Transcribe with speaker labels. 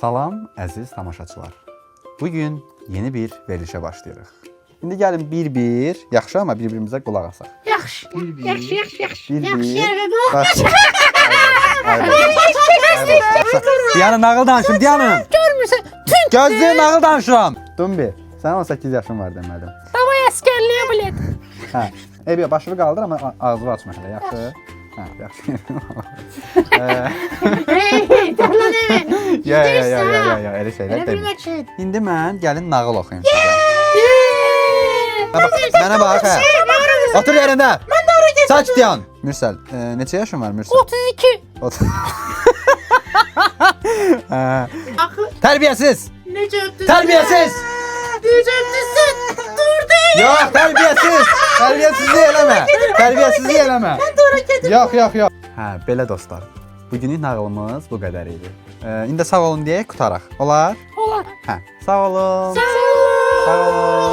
Speaker 1: Salam əziz tamaşaçılar. Bugün yeni bir verilişə başlayırıq. İndi gəlin bir-bir, yaxşı amma bir-birimizə qulaq asaq.
Speaker 2: Yaxşı.
Speaker 1: Bir-bir. Diyanın nağıl danışım, Diyanın.
Speaker 2: Görmürsən?
Speaker 1: Gözlüyün nağıl danışıram. Dumbi, sən 18 yaşın var demədim.
Speaker 2: Davay əsgərliyə bilet.
Speaker 1: Hə, Ebi başını qaldır amma ağzını açma hələ, yaxşı? Hə, yaxşı. Ya, elə şeylər demir. İndi mən gəlin nağıl oxuyum sizə. Mənə bax, hə. Otur yerində. Mən də ora keçəcəm. Saç Diyan. Mürsəl, neçə yaşın var Mürsəl?
Speaker 2: 32.
Speaker 1: Tərbiyəsiz.
Speaker 2: Necə öpdün?
Speaker 1: Tərbiyəsiz.
Speaker 2: Necə öpdün? Dur deyil.
Speaker 1: Yox, tərbiyəsiz. Tərbiyəsizlik eləmə. Tərbiyəsizlik eləmə.
Speaker 2: Mən də ora gedim.
Speaker 1: Yox. Hə, belə dostlar. Bugünlük nağılımız bu qədər idi. İndi sağ olun deyək, qutaraq. Olar?
Speaker 2: Olar.
Speaker 1: Hə, sağ olun.
Speaker 2: Sağ ol.
Speaker 1: Sağ olun.